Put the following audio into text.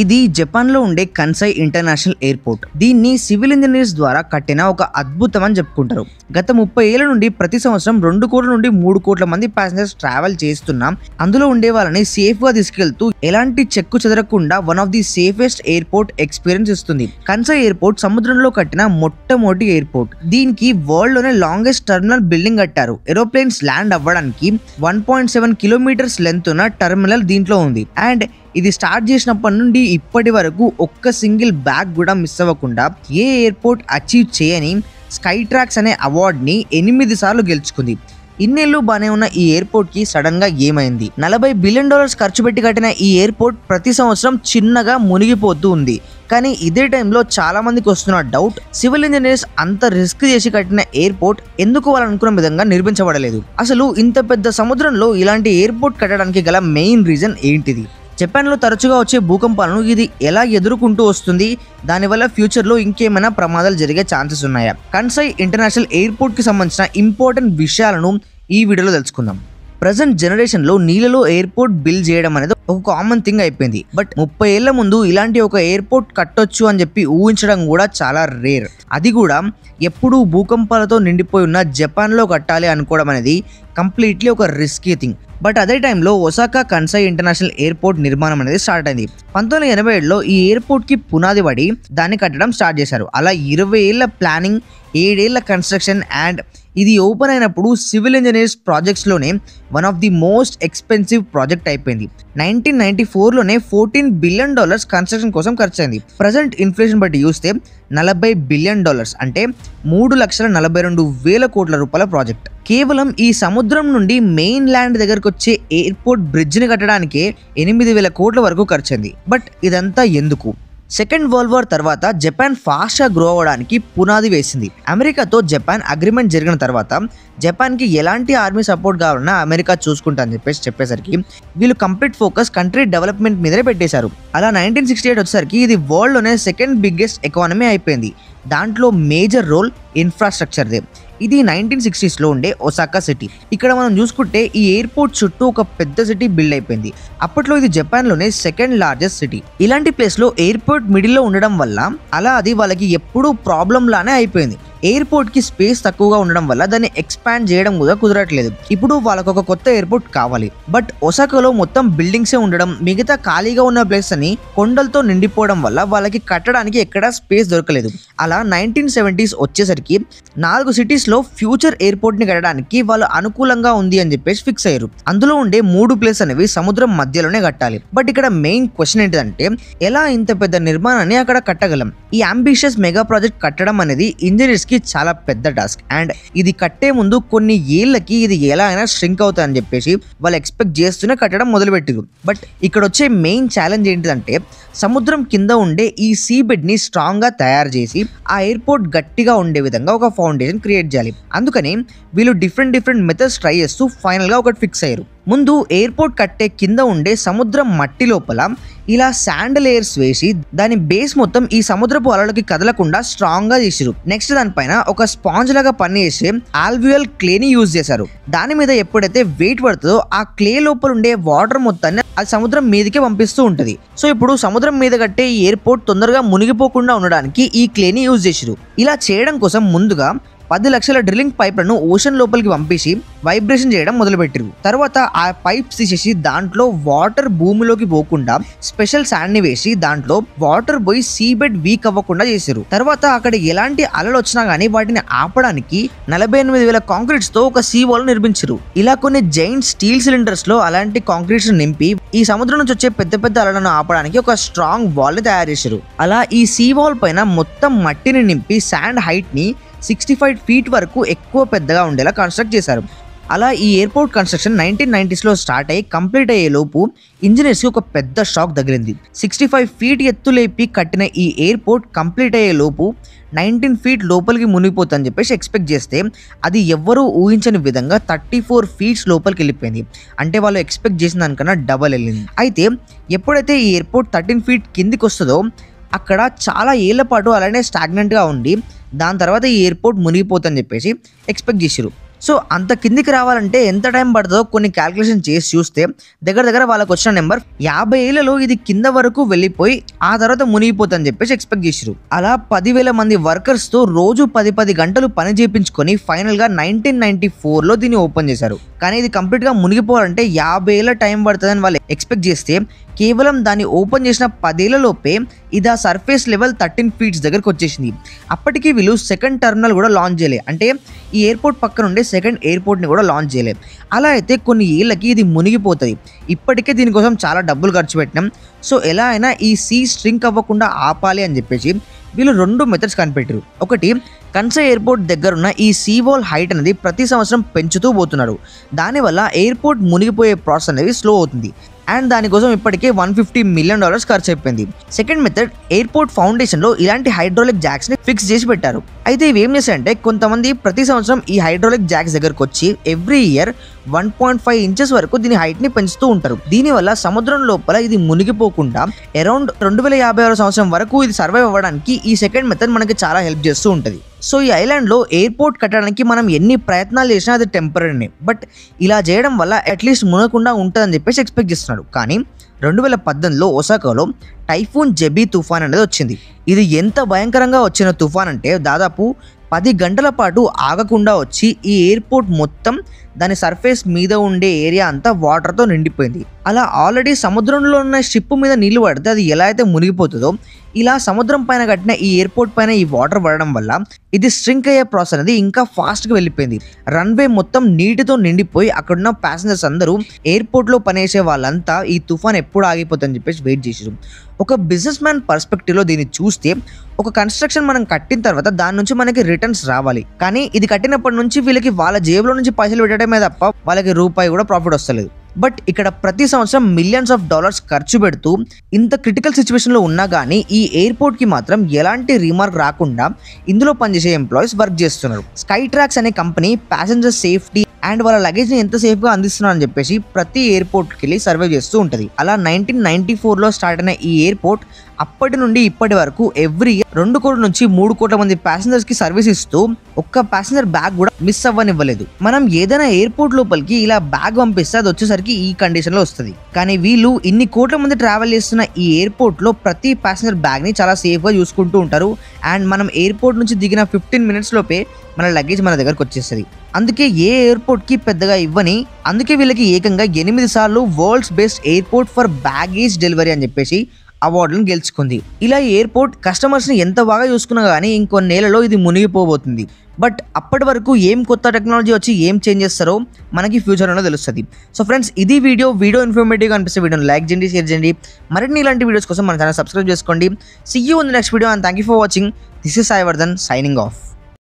ఇది జపాన్ లో ఉండే కన్సై ఇంటర్నేషనల్ ఎయిర్పోర్ట్. దీన్ని సివిల్ ఇంజనీర్స్ ద్వారా కట్టిన ఒక అద్భుతం అని చెప్పుకుంటారు. గత 30 ఏళ్ల నుండి ప్రతి సంవత్సరం 2 కోట్ల నుండి 3 కోట్ల మంది ప్యాసింజర్స్ ట్రావెల్ చేస్తున్నాం. అందులో ఉండే వాళ్ళని సేఫ్ గా తీసుకెళ్తూ ఎలాంటి చెక్కు చెదరకుండా one of the safest airport experience ఇస్తుంది. కన్సై ఎయిర్పోర్ట్ సముద్రంలో కట్టిన మొట్టమొదటి ఎయిర్పోర్ట్. దీనికి వరల్డ్ లోనే లాంగెస్ట్ టర్మినల్ బిల్డింగ్ కట్టారు. ఏరోప్లేన్స్ ల్యాండ్ అవ్వడానికి 1.7 కిలోమీటర్స్ లెంత్ ఉన్న టర్మినల్ దీంట్లో ఉంది. అండ్ ఇది స్టార్ట్ చేసినప్పటి నుండి ఇప్పటి వరకు ఒక్క సింగిల్ బ్యాగ్ కూడా మిస్ అవ్వకుండా ఏ ఎయిర్పోర్ట్ అచీవ్ చేయని స్కై ట్రాక్స్ అనే అవార్డ్ ని 8 సార్లు గెలుచుకుంది. ఇన్నేళ్ళు బానే ఉన్న ఈ ఎయిర్పోర్ట్ కి సడన్ గా ఏమైంది? $40 బిలియన్ ఖర్చు పెట్టి కట్టిన ఈ ఎయిర్పోర్ట్ ప్రతి సంవత్సరం చిన్నగా మునిగిపోతూ ఉంది. కానీ ఇదే టైంలో చాలా మందికి వస్తున్న డౌట్, సివిల్ ఇంజనీర్స్ అంత రిస్క్ చేసి కట్టిన ఎయిర్పోర్ట్ ఎందుకు వాళ్ళు అనుకున్న విధంగా నిర్మించబడలేదు? అసలు ఇంత పెద్ద సముద్రంలో ఇలాంటి ఎయిర్పోర్ట్ కట్టడానికి గల మెయిన్ రీజన్ ఏంటిది? జపాన్ లో తరచుగా వచ్చే భూకంపాలను ఇది ఎలా ఎదుర్కొంటూ వస్తుంది? దానివల్ల ఫ్యూచర్ లో ఇంకేమైనా ప్రమాదాలు జరిగే ఛాన్సెస్ ఉన్నాయా? కన్సై ఇంటర్నేషనల్ ఎయిర్పోర్ట్ కి సంబంధించిన ఇంపార్టెంట్ విషయాలను ఈ వీడియోలో తెలుసుకుందాం. ప్రజెంట్ జనరేషన్ లో నీళ్ళలో ఎయిర్పోర్ట్ బిల్డ్ చేయడం అనేది ఒక కామన్ థింగ్ అయిపోయింది. బట్ 30 ఏళ్ల ముందు ఇలాంటి ఒక ఎయిర్పోర్ట్ కట్టొచ్చు అని చెప్పి ఊహించడం కూడా చాలా రేర్. అది కూడా ఎప్పుడూ భూకంపాలతో నిండిపోయి ఉన్న జపాన్ లో కట్టాలి అనుకోవడం అనేది కంప్లీట్లీ ఒక రిస్కీ థింగ్. బట్ అదే టైంలో ఒసాకా కన్సై ఇంటర్నేషనల్ ఎయిర్పోర్ట్ నిర్మాణం అనేది స్టార్ట్ అయింది. 1987లో ఈ ఎయిర్పోర్ట్ కి పునాది పడి దాన్ని కట్టడం స్టార్ట్ చేశారు. అలా 20 ఏళ్ల ప్లానింగ్, 7 ఏళ్ల కన్స్ట్రక్షన్ అండ్ ఇది ఓపెన్ అయినప్పుడు సివిల్ ఇంజనీర్స్ ప్రాజెక్ట్స్ లోనే one of the most expensive project అయిపోయింది. 1994లోనే $14 బిలియన్ కన్స్ట్రక్షన్ కోసం ఖర్చు అయింది. ప్రజెంట్ ఇన్ఫ్లేషన్ బట్టి చూస్తే $40 బిలియన్ అంటే 3,42,000 కోట్ల రూపాయల ప్రాజెక్ట్. కేవలం ఈ సముద్రం నుండి మెయిన్ ల్యాండ్ దగ్గరకు వచ్చే ఎయిర్పోర్ట్ బ్రిడ్జ్ ని కట్టడానికే 8,000 కోట్ల వరకు ఖర్చయింది. బట్ ఇదంతా ఎందుకు? సెకండ్ వరల్డ్ వార్ తర్వాత జపాన్ ఫాస్ట్ గా గ్రో అవ్వడానికి పునాది వేసింది. అమెరికాతో జపాన్ అగ్రిమెంట్ జరిగిన తర్వాత జపాన్ కి ఎలాంటి ఆర్మీ సపోర్ట్ కావాలన్నా అమెరికా చూసుకుంటా అని చెప్పేసరికి వీళ్ళు కంప్లీట్ ఫోకస్ కంట్రీ డెవలప్మెంట్ మీదనే పెట్టేశారు. అలా 1968 వచ్చేసరికి ఇది వరల్డ్ లోనే సెకండ్ బిగ్గెస్ట్ ఎకానమీ అయిపోయింది. దాంట్లో మేజర్ రోల్ ఇన్ఫ్రాస్ట్రక్చర్దే. ఇది 1960s లో ఉండే ఒసాకా సిటీ. ఇక్కడ మనం చూసుకుంటే ఈ ఎయిర్పోర్ట్ చుట్టూ ఒక పెద్ద సిటీ బిల్డ్ అయిపోయింది. అప్పట్లో ఇది జపాన్ లోనే సెకండ్ లార్జెస్ట్ సిటీ. ఇలాంటి ప్లేస్ లో ఎయిర్పోర్ట్ మిడిల్ లో ఉండడం వల్ల అలా అది వాళ్ళకి ఎప్పుడూ ప్రాబ్లం లానే అయిపోయింది. ఎయిర్పోర్ట్ కి స్పేస్ తక్కువగా ఉండడం వల్ల దాన్ని ఎక్స్పాండ్ చేయడం కూడా కుదరట్లేదు. ఇప్పుడు వాళ్ళకు ఒక కొత్త ఎయిర్పోర్ట్ కావాలి. బట్ ఒసాకాలో మొత్తం బిల్డింగ్సే ఉండడం, మిగతా ఖాళీగా ఉన్న ప్లేస్ అని కొండలతో నిండిపోవడం వల్ల వాళ్ళకి కట్టడానికి ఎక్కడా స్పేస్ దొరకలేదు. అలా 1970s వచ్చేసరికి 4 సిటీస్ లో ఫ్యూచర్ ఎయిర్పోర్ట్ ని కట్టడానికి వాళ్ళు అనుకూలంగా ఉంది అని చెప్పేసి ఫిక్స్ అయ్యారు. అందులో ఉండే 3 ప్లేస్ అనేవి సముద్రం మధ్యలోనే కట్టాలి. బట్ ఇక్కడ మెయిన్ క్వశ్చన్ ఏంటంటే, ఎలా ఇంత పెద్ద నిర్మాణాన్ని అక్కడ కట్టగలం? ఈ అంబిషియస్ మెగా ప్రాజెక్ట్ కట్టడం అనేది ఇంజనీర్స్ కి చాలా పెద్ద టాస్క్. అండ్ ఇది కట్టే ముందు కొన్ని ఏళ్లకి ఇది ఎలా అయినా స్ట్రింక్ అవుతుందని చెప్పేసి వాళ్ళు ఎక్స్పెక్ట్ చేస్తూనే కట్టడం మొదలుపెట్టారు. బట్ ఇక్కడ వచ్చే మెయిన్ ఛాలెంజ్ ఏంటిదంటే, సముద్రం కింద ఉండే ఈ సీ బెడ్ ని స్ట్రాంగ్ గా తయారు చేసి ఆ ఎయిర్పోర్ట్ గట్టిగా ఉండే విధంగా ఒక ఫౌండేషన్ క్రియేట్ చేయాలి. అందుకని వీళ్ళు డిఫరెంట్ మెథడ్స్ ట్రై చేస్తూ ఫైనల్ గా ఒకటి ఫిక్స్ అయ్యారు. ముందు ఎయిర్పోర్ట్ కట్టే కింద ఉండే సముద్రం మట్టి లోపల ఇలా శాండ్ లేయర్స్ వేసి దాని బేస్ మొత్తం ఈ సముద్రపు అలలకి కదలకుండా స్ట్రాంగ్ గా చేసారు. నెక్స్ట్ దానిపైన ఒక స్పాంజ్ లాగా పనిచేసే ఆల్వియల్ క్లేని యూజ్ చేశారు. దాని మీద ఎప్పుడైతే వెయిట్ పడుతుందో ఆ క్లే లోపల ఉండే వాటర్ మొత్తాన్ని అది సముద్రం మీదకే పంపిస్తూ ఉంటది. సో ఇప్పుడు సముద్రం మీద కట్టే ఈ ఎయిర్పోర్ట్ తొందరగా మునిగిపోకుండా ఉండడానికి ఈ క్లేని యూజ్ చేసారు. ఇలా చేయడం కోసం ముందుగా 10 లక్షల డ్రిల్లింగ్ పైప్లను ఓషన్ లోపలికి పంపించి వైబ్రేషన్ చేయడం మొదలుపెట్టారు. తర్వాత ఆ పైప్స్ తీసేసి దాంట్లో వాటర్ భూమిలోకి పోకుండా స్పెషల్ శాండ్ ని వేసి దాంట్లో వాటర్ పోయి సీ బెడ్ వీక్ అవ్వకుండా చేశారు. తర్వాత అక్కడ ఎలాంటి అలలు వచ్చినా గానీ వాటిని ఆపడానికి 48,000 కాంక్రీట్స్ తో ఒక సీ వాల్ నిర్మించారు. ఇలా కొన్ని జైంట్ స్టీల్ సిలిండర్స్ లో అలాంటి కాంక్రీట్స్ నింపి ఈ సముద్రం నుంచి వచ్చే పెద్ద అలలను ఆపడానికి ఒక స్ట్రాంగ్ వాల్ ని తయారు చేశారు. అలా ఈ సీ వాల్ పైన మొత్తం మట్టిని నింపి శాండ్ హైట్ ని 65 ఫీట్ వరకు ఎక్కువ పెద్దగా ఉండేలా కన్స్ట్రక్ట్ చేశారు. అలా ఈ ఎయిర్పోర్ట్ కన్స్ట్రక్షన్ 1990s లో స్టార్ట్ అయ్యి కంప్లీట్ అయ్యే లోపు ఇంజనీర్స్ కి ఒక పెద్ద షాక్ తగిలింది. 65 ఫీట్ ఎత్తు లేపి కట్టిన ఈ ఎయిర్పోర్ట్ కంప్లీట్ అయ్యే లోపు 19 ఫీట్ లోపలికి మునిగిపోతుందని చెప్పేసి ఎక్స్పెక్ట్ చేస్తే అది ఎవ్వరూ ఊహించని విధంగా 34 ఫీట్స్ లోపలికి వెళ్ళిపోయింది. అంటే వాళ్ళు ఎక్స్పెక్ట్ చేసిన దానికన్నా డబల్ వెళ్ళింది. అయితే ఎప్పుడైతే ఈ ఎయిర్పోర్ట్ 13 ఫీట్ కిందికి వస్తుందో అక్కడ చాలా ఏళ్ల పాటు అలానే స్టాగ్నెంట్ గా ఉండి దాని తర్వాత ఈ ఎయిర్పోర్ట్ మునిగిపోతుందని చెప్పేసి ఎక్స్పెక్ట్ చేశారు. సో అంత కిందికి రావాలంటే ఎంత టైం పడుతుందో కొన్ని క్యాల్కులేషన్ చేసి చూస్తే దగ్గర వాళ్ళకి వచ్చిన నెంబర్ 50 ఏళ్లలో ఇది కింద వరకు వెళ్ళిపోయి ఆ తర్వాత మునిగిపోతుందని చెప్పేసి ఎక్స్పెక్ట్ చేసారు. అలా 10,000 మంది వర్కర్స్ తో రోజు 10 గంటలు పని చేయించుకొని ఫైనల్ గా 1994లో దీన్ని ఓపెన్ చేశారు. కానీ ఇది కంప్లీట్ గా మునిగిపోవాలంటే 50 ఏళ్ళ టైం పడుతుందని వాళ్ళు ఎక్స్పెక్ట్ చేస్తే కేవలం దాన్ని ఓపెన్ చేసిన 10 ఏళ్లలోపే ఇది ఆ సర్ఫేస్ లెవెల్ 13 ఫీట్స్ దగ్గరకు వచ్చేసింది. అప్పటికి వీళ్ళు సెకండ్ టర్మినల్ కూడా లాంచ్ చేయలే, అంటే ఈ ఎయిర్పోర్ట్ పక్కన ఉండే సెకండ్ ఎయిర్పోర్ట్ని కూడా లాంచ్ చేయలే. అలా అయితే కొన్ని ఏళ్ళకి ఇది మునిగిపోతుంది. ఇప్పటికే దీనికోసం చాలా డబ్బులు ఖర్చు పెట్టినాం. సో ఎలా అయినా ఈ సీ స్ట్రింక్ అవ్వకుండా ఆపాలి అని చెప్పేసి వీళ్ళు 2 మెథడ్స్ కనిపెట్టారు. ఒకటి, కన్సై ఎయిర్పోర్ట్ దగ్గరున్న ఈ సీ వాల్ హైట్ అనేది ప్రతి సంవత్సరం పెంచుతూ పోతున్నారు. దానివల్ల ఎయిర్పోర్ట్ మునిగిపోయే ప్రాసెస్ అనేది స్లో అవుతుంది. అండ్ దానికోసం ఇప్పటికే $150 మిలియన్ ఖర్చు అయిపోయింది. సెకండ్ మెథడ్, ఎయిర్పోర్ట్ ఫౌండేషన్లో ఇలాంటి హైడ్రాలిక్ జాక్స్ని ఫిక్స్ చేసి పెట్టారు. అయితే ఇవి ఏం చేశారంటే కొంతమంది ప్రతి సంవత్సరం ఈ హైడ్రాలిక్ జాక్స్ దగ్గరకు వచ్చి ఎవ్రీ ఇయర్ 1.5 ఇంచెస్ వరకు దీని హైట్ని పెంచుతూ ఉంటారు. దీనివల్ల సముద్రం లోపల ఇది మునిగిపోకుండా అరౌండ్ 2056 సంవత్సరం వరకు ఇది సర్వైవ్ అవ్వడానికి ఈ సెకండ్ మెథడ్ మనకి చాలా హెల్ప్ చేస్తూ ఉంటుంది. సో ఈ ఐలాండ్లో ఎయిర్పోర్ట్ కట్టడానికి మనం ఎన్ని ప్రయత్నాలు చేసినా అది టెంపరీనే. బట్ ఇలా చేయడం వల్ల అట్లీస్ట్ మునగకుండా ఉంటుందని చెప్పేసి ఎక్స్పెక్ట్ చేస్తున్నాడు. కానీ 2018లో ఒసాకాలో టైఫూన్ జెబీ తుఫాన్ అనేది వచ్చింది. ఇది ఎంత భయంకరంగా వచ్చిన తుఫాన్ అంటే దాదాపు 10 గంటల పాటు ఆగకుండా వచ్చి ఈ ఎయిర్పోర్ట్ మొత్తం దాని సర్ఫేస్ మీద ఉండే ఏరియా అంతా వాటర్తో నిండిపోయింది. అలా ఆల్రెడీ సముద్రంలో ఉన్న షిప్ మీద నీళ్లు పడితే అది ఎలా అయితే మునిగిపోతుందో ఇలా సముద్రం పైన కట్టిన ఈ ఎయిర్పోర్ట్ పైన ఈ వాటర్ పడడం వల్ల ఇది స్ట్రింక్ అయ్యే ప్రాసెస్ అనేది ఇంకా ఫాస్ట్గా వెళ్ళిపోయింది. రన్వే మొత్తం నీటితో నిండిపోయి అక్కడున్న ప్యాసింజర్స్ అందరూ ఎయిర్పోర్ట్లో పనిచేసే వాళ్ళంతా ఈ తుఫాన్ ఎప్పుడు ఆగిపోతుందని చెప్పేసి వెయిట్ చేసారు. ఒక బిజినెస్ మ్యాన్ పర్స్పెక్టివ్లో దీన్ని చూస్తే ఒక కన్స్ట్రక్షన్ మనం కట్టిన తర్వాత దాని నుంచి మనకి రిటర్న్స్ రావాలి. కానీ ఇది కట్టినప్పటి నుంచి వీళ్ళకి వాళ్ళ జేబులో నుంచి పైసలు పెట్టడమే తప్ప వాళ్ళకి రూపాయి కూడా ప్రాఫిట్ వస్తలేదు. బట్ ఇక్కడ ప్రతి సంవత్సరం మిలియన్స్ ఆఫ్ డాలర్స్ ఖర్చు పెడుతూ ఇంత క్రిటికల్ సిచ్యువేషన్లో ఉన్నా కానీ ఈ ఎయిర్పోర్ట్కి మాత్రం ఎలాంటి రీమార్క్ రాకుండా ఇందులో పనిచేసే ఎంప్లాయీస్ వర్క్ చేస్తున్నారు. స్కై ట్రాక్స్ అనే కంపెనీ ప్యాసింజర్ సేఫ్టీ అండ్ వాళ్ళ లగేజ్ని ఎంత సేఫ్గా అందిస్తున్నారని చెప్పేసి ప్రతి ఎయిర్పోర్ట్కి వెళ్ళి సర్వే చేస్తూ ఉంటుంది. అలా 1994లో స్టార్ట్ అయిన ఈ ఎయిర్పోర్ట్ అప్పటి నుండి ఇప్పటి వరకు ఎవ్రీ ఇయర్ 2 కోట్ల నుంచి 3 కోట్ల మంది ప్యాసింజర్స్కి సర్వీస్ ఇస్తూ ఒక్క ప్యాసింజర్ బ్యాగ్ కూడా మిస్ అవ్వనివ్వలేదు. మనం ఏదైనా ఎయిర్పోర్ట్ లోపలికి ఇలా బ్యాగ్ పంపిస్తే అది వచ్చేసరికి ఈ కండిషన్లో వస్తుంది. కానీ వీళ్ళు ఇన్ని కోట్ల మంది ట్రావెల్ చేస్తున్న ఈ ఎయిర్పోర్ట్లో ప్రతి ప్యాసింజర్ బ్యాగ్ని చాలా సేఫ్గా చూసుకుంటూ ఉంటారు. అండ్ మనం ఎయిర్పోర్ట్ నుంచి దిగిన 15 మినిట్స్ లోపే మన లగేజ్ మన దగ్గరకు వచ్చేస్తుంది. అందుకే ఏ ఎయిర్పోర్ట్కి పెద్దగా ఇవ్వని, అందుకే వీళ్ళకి ఏకంగా 8 సార్లు world's best airport for baggage delivery అని చెప్పేసి అవార్డులను గెలుచుకుంది. ఇలా ఎయిర్పోర్ట్ కస్టమర్స్ని ఎంత బాగా చూసుకున్నా కానీ ఇంకొన్నేళ్లలో ఇది మునిగిపోబోతుంది. బట్ అప్పటి వరకు ఏం కొత్త టెక్నాలజీ వచ్చి ఏం చేంజ్ చేస్తారో మనకి ఫ్యూచర్లో తెలుస్తుంది. సో ఫ్రెండ్స్, ఇది వీడియో ఇన్ఫర్మేటివ్గా అనిపిస్తే వీడియోని లైక్ చేయండి, షేర్ చేయండి. మరిన్ని ఇలాంటి వీడియోస్ కోసం మన ఛానల్ సబ్స్క్రైబ్ చేసుకోండి. See you in the next video and thank you for watching. This is Sai Vardhan signing of.